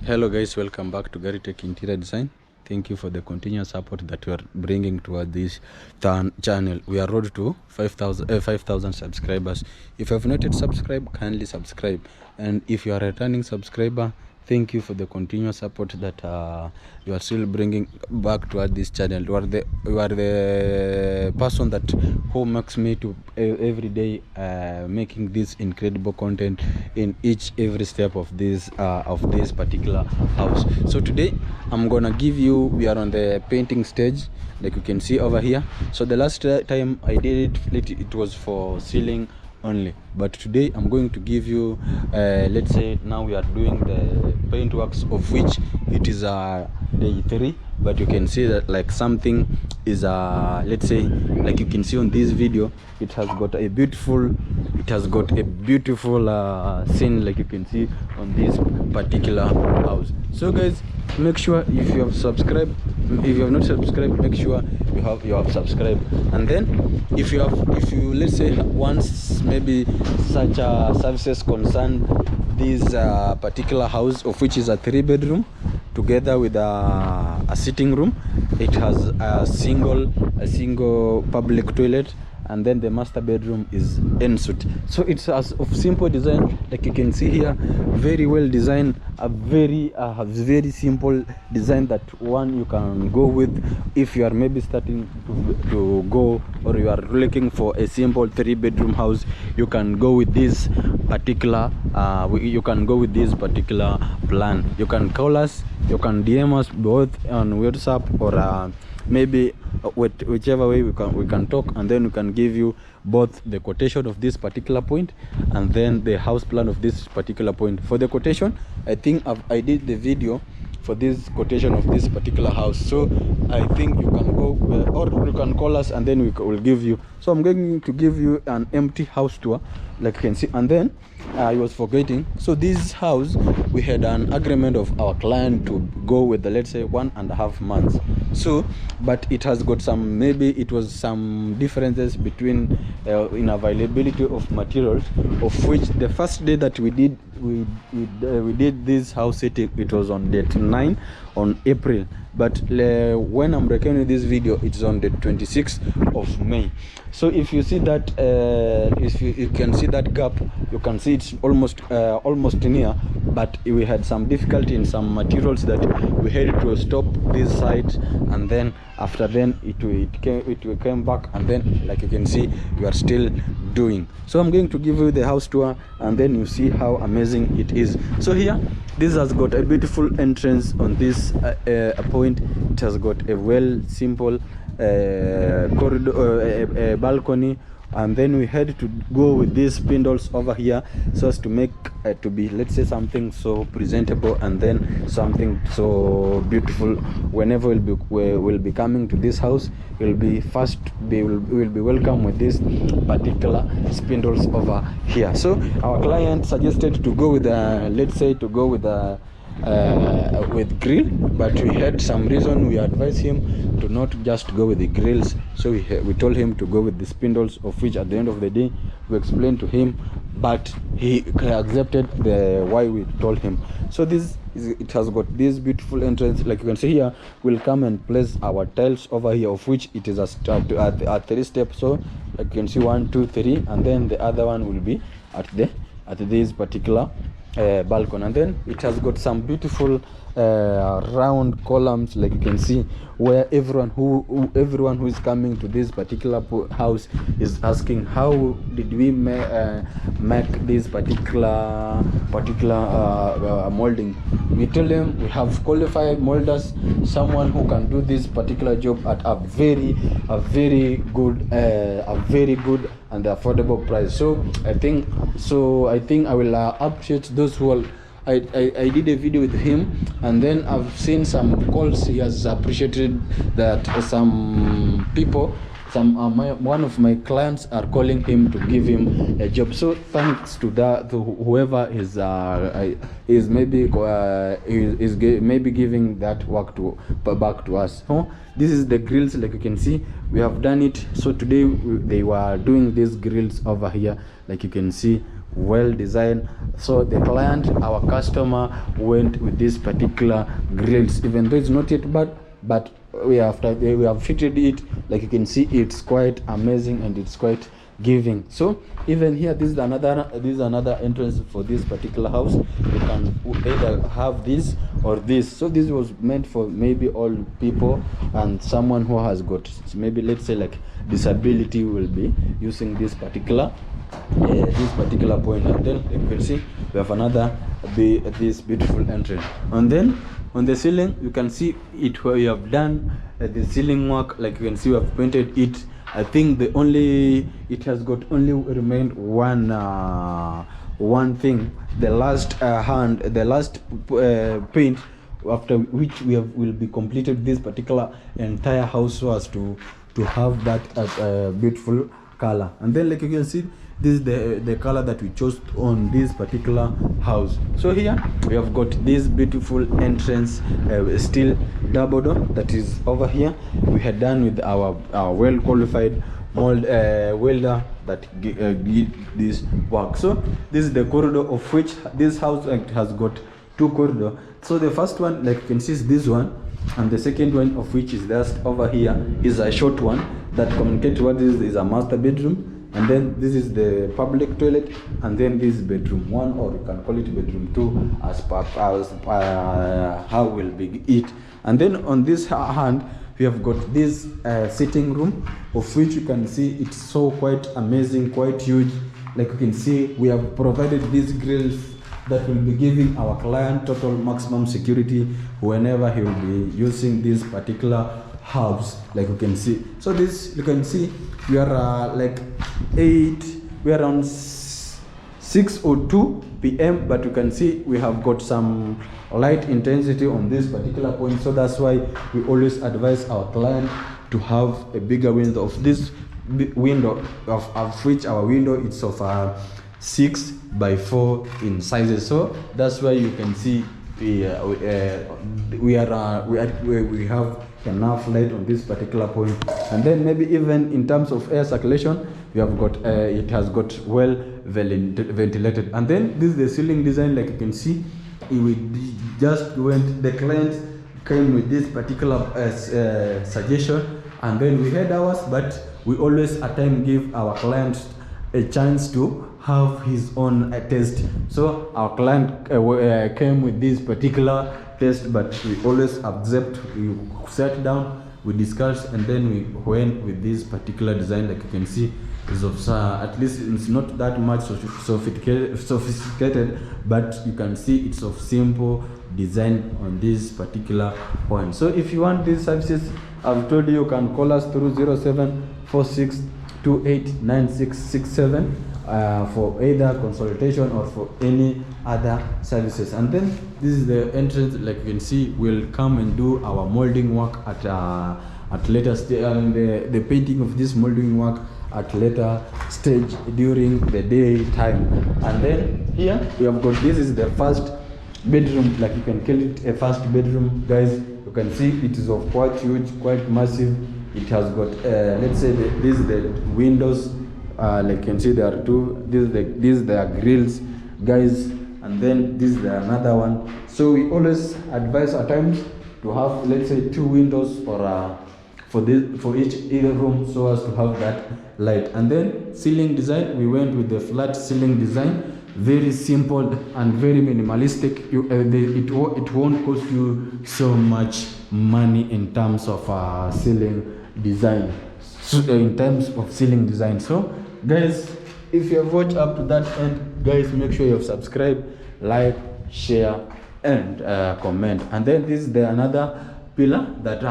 Hello guys, welcome back to Gary Tech Interior Design. Thank you for the continuous support that you are bringing toward this channel. We are road to 5,000 subscribers. If you have not yet subscribed, kindly subscribe. And if you are a returning subscriber, thank you for the continuous support that you are still bringing back toward this channel. You are the person that who makes me to every day making this incredible content in every step of this particular house. So today I'm gonna give you, we are on the painting stage, like you can see over here. So the last time I did it was for ceiling only, but today I'm going to give you let's say now we are doing the paint works, of which it is day 3, but you can see that like something is let's say, like you can see on this video, it has got a beautiful scene, like you can see on this particular house. So guys, make sure if you have subscribed, if you have not subscribed, make sure you have subscribed. And then if you let's say once maybe such services concern this particular house, of which is a 3-bedroom together with a sitting room. It has a single public toilet, and then the master bedroom is ensuite. So it's as of simple design, like you can see here, very well designed, a very simple design that one you can go with if you are maybe starting to go, or you are looking for a simple 3-bedroom house. You can go with this particular plan. You can call us, you can DM us both on WhatsApp, or maybe whichever way we can talk, and then we can give you both the quotation of this particular point and then the house plan of this particular point. For the quotation, I think I did the video for this quotation of this particular house, so I think you can go or you can call us, and then we will give you. So I'm going to give you an empty house tour, like you can see. And then I was forgetting, so this house, we had an agreement of our client to go with the, let's say, 1.5 months. So but it has got some, maybe it was some differences between in availability of materials, of which the first day that we did this house setting, it was on date 9 on April, but when I'm recording this video, it's on the 26th of May. So if you see that if you can see that gap, you can see it's almost near, but we had some difficulty in some materials that we had to stop this side, and then after then it came back, and then like you can see, we are still doing. So I'm going to give you the house tour, and then you see how amazing it is. So here, this has got a beautiful entrance on this point. It has got a well simple corridor, balcony, and then we had to go with these spindles over here so as to make to be, let's say, something so presentable, and then something so beautiful. Whenever we'll be coming to this house, we'll be welcome with this particular spindles over here. So our client suggested to go with with grill, but we had some reason. We advised him to not just go with the grills, so we told him to go with the spindles, of which at the end of the day we explained to him, but he accepted the why we told him. So it has got this beautiful entrance, like you can see here. We'll come and place our tiles over here, of which it is a 3 steps. So like you can see, 1, 2, 3, and then the other one will be at this particular balcony. And then it has got some beautiful round columns, like you can see, where everyone who is coming to this particular house is asking, how did we make this particular molding. We tell them we have qualified molders, someone who can do this particular job at a very good and affordable price. So I think I will appreciate those who are. I did a video with him, and then I've seen some calls. He has appreciated that some people, one of my clients are calling him to give him a job. So thanks to that, to whoever is maybe giving that work back to us. This is the grills, like you can see, we have done it. So today they were doing these grills over here, like you can see. well designed. So the client, our customer, went with this particular grills, even though it's not yet bad, but we have fitted it. Like you can see, it's quite amazing and it's quite giving. So even here, this is another entrance for this particular house. You can either have this or this. So this was meant for maybe old people and someone who has got, maybe let's say like disability, will be using this particular point. And then you can see we have another this beautiful entrance. And then on the ceiling, you can see it where you have done the ceiling work. Like you can see, we have painted it. I think it has got only remained one thing, the last paint, after which will be completed this particular entire house, so as to have that beautiful color. And then, like you can see, this is the color that we chose on this particular house. So here we have got this beautiful entrance, steel double door, that is over here. We had done with our well qualified mold welder that did this work. So this is the corridor, of which this house has got two corridors. So the first one, like you can see, is this one, and the second one, of which is just over here, is a short one that communicates what is a master bedroom. And then this is the public toilet, and then this is bedroom 1, or you can call it bedroom 2, as how will be it. And then on this hand, we have got this sitting room, of which you can see it's so quite amazing, quite huge. Like you can see, we have provided these grills that will be giving our client total maximum security whenever he will be using this particular house. Like you can see, so this, you can see, we are like we are around 6:02 p.m, but you can see we have got some light intensity on this particular point. So that's why we always advise our client to have a bigger window. Of this window, of which our window is of 6x4 in sizes. So that's why you can see we have enough light on this particular point. And then maybe even in terms of air circulation, we have got it has got well ventilated. And then this is the ceiling design. Like you can see, we just went, the client came with this particular suggestion, and then we had ours, but we always at time give our clients a chance to have his own test. So our client came with this particular test, but we always accept. We sat down, we discussed, and then we went with this particular design. Like you can see, is of at least it's not that much sophisticated, but you can see it's of simple design on this particular point. So if you want these services, I've told you, you can call us through 0746289667 for either consultation or for any other services. And then this is the entrance. Like you can see, we'll come and do our molding work at later stage, the painting of this molding work at later stage during the day time. And then here we have got, this is the first bedroom, like you can call it a first bedroom, guys. You can see it is of quite huge, quite massive. It has got let's say this is the windows. Like you can see, there are two. These are grills, guys, and then this is another one. So we always advise at times to have, let's say, 2 windows for each room, so as to have that light. And then ceiling design, we went with the flat ceiling design, very simple and very minimalistic. It won't cost you so much money in terms of ceiling design. So, in terms of ceiling design. So guys, if you have watched up to that end, guys, make sure you have subscribed, like, share, and comment. And then this is another pillar that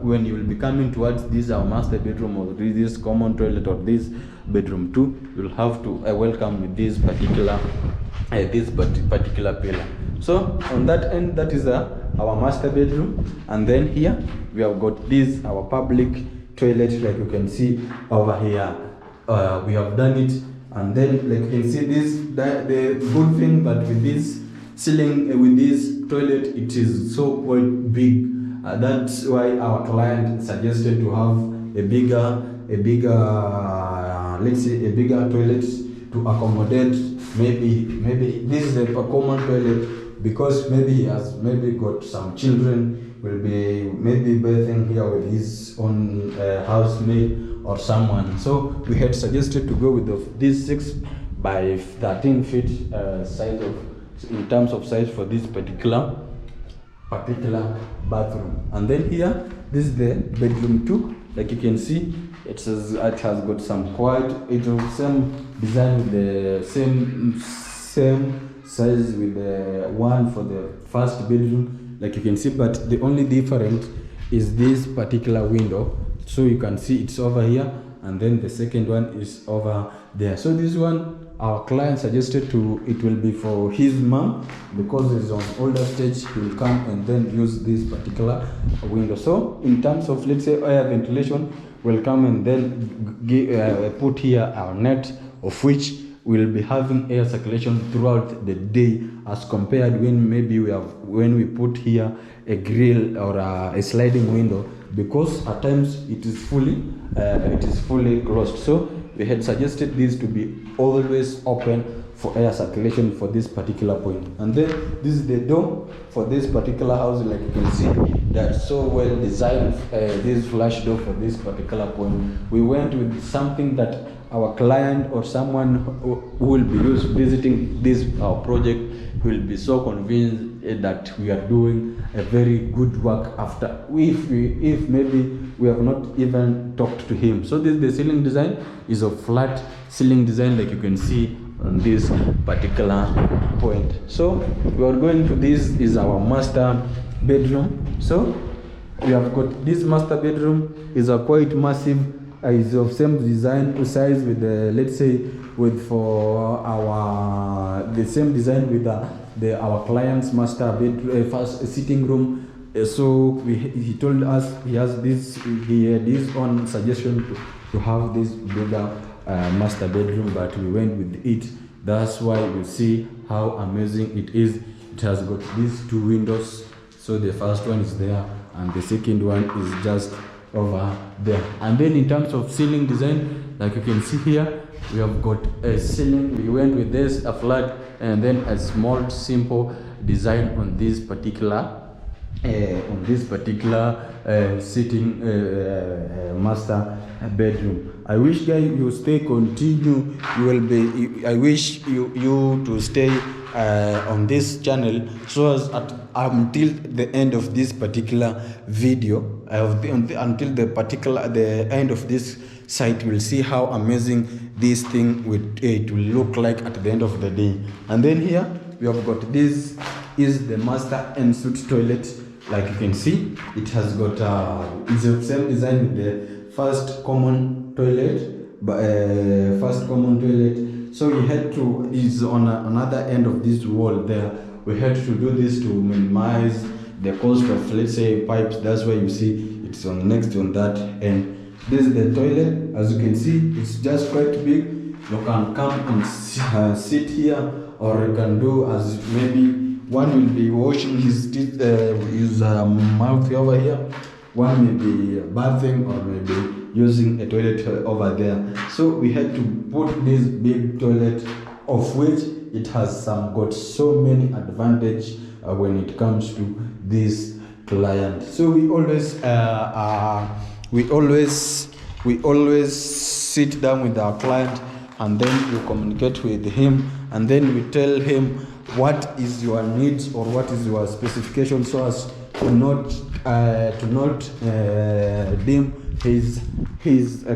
when you will be coming towards this our master bedroom, or this common toilet, or this bedroom 2, you'll have to welcome with this particular pillar. So on that end, that is our master bedroom. And then here we have got this our public toilet. Like you can see over here, we have done it. And then, like you can see, the good thing, but with this ceiling, with this toilet, it is so quite big. That's why our client suggested to have a bigger let's say a bigger toilet, to to accommodate maybe this is a common toilet, because maybe he has maybe got some children will be maybe bathing here with his own housemate or someone. So we had suggested to go with this 6 by 13 feet size in terms of size for this particular bathroom. And then here, this is the bedroom 2. Like you can see, it has got some same design with the same size with the one for the first bedroom, like you can see, but the only difference is this particular window. So you can see it's over here, and then the second one is over there. So this one, our client suggested it will be for his mom, because he's on older stage. He will come and then use this particular window. So in terms of, let's say, air ventilation, we'll come and then put here our net, of which we'll be having air circulation throughout the day, as compared when we put here a grill or a sliding window, because at times it is fully closed. So we had suggested this to be always open for air circulation for this particular point. And then this is the door for this particular house. Like you can see, that's so well designed, this flash door for this particular point. We went with something that our client or someone who will be visiting this project will be so convinced that we are doing a very good work after if maybe we have not even talked to him. So the ceiling design is a flat ceiling design, like you can see on this particular point. So we are going to, this is our master bedroom. So we have got this master bedroom is a quite massive, is of same design size with the, let's say, with for our the same design with our client's master bedroom, first sitting room. So he told us he had his own suggestion to have this bigger master bedroom, but we went with it. That's why you see how amazing it is. It has got these 2 windows. So the first one is there, and the second one is just over there. And then in terms of ceiling design, like you can see here, we have got a ceiling. We went with this, a flat, and then a small simple design on this particular sitting master bedroom. I wish guys you stay continue. You will be. I wish you to stay on this channel, so as until the end of this particular video, until the end of this site, will see how amazing this thing it will look like at the end of the day. And then here we have got, this is the master ensuite toilet. Like you can see, it has got it's the same design with the first common toilet. So we had to, is on another end of this wall there. We had to do this to minimize the cost of, let's say, pipes. That's why you see it's on next on that end. This is the toilet. As you can see, it's just quite big. You can come and sit here, or you can do as maybe one will be washing his teeth, his mouth over here. One may be bathing, or maybe using a toilet over there. So we had to put this big toilet, of which it has got so many advantage when it comes to this client. So we always sit down with our client, and then we communicate with him, and then we tell him what is your needs or what is your specification, so as to not dim his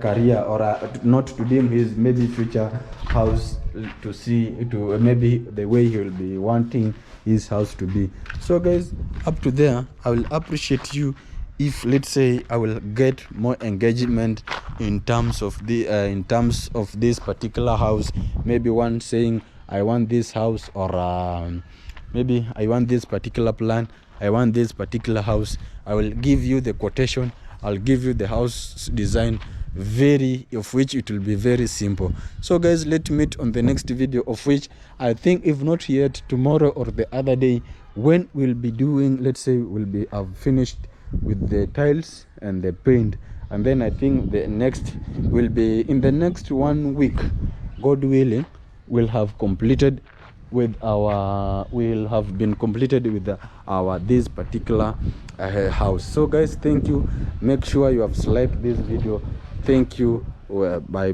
career, or not to dim his maybe future house, to maybe the way he will be wanting his house to be. So guys, up to there, I will appreciate you if, let's say, I will get more engagement in terms of this particular house. Maybe one saying, I want this house, or maybe I want this particular plan, I want this particular house. I will give you the quotation, I'll give you the house design, of which it will be very simple. So guys, let's meet on the next video, of which I think, if not yet, tomorrow or the other day, when we'll be doing, let's say, have finished with the tiles and the paint. And then I think the next will be in the next 1 week, God willing, will have completed with our our this particular house. So guys, thank you. Make sure you have liked this video. Thank you. Bye.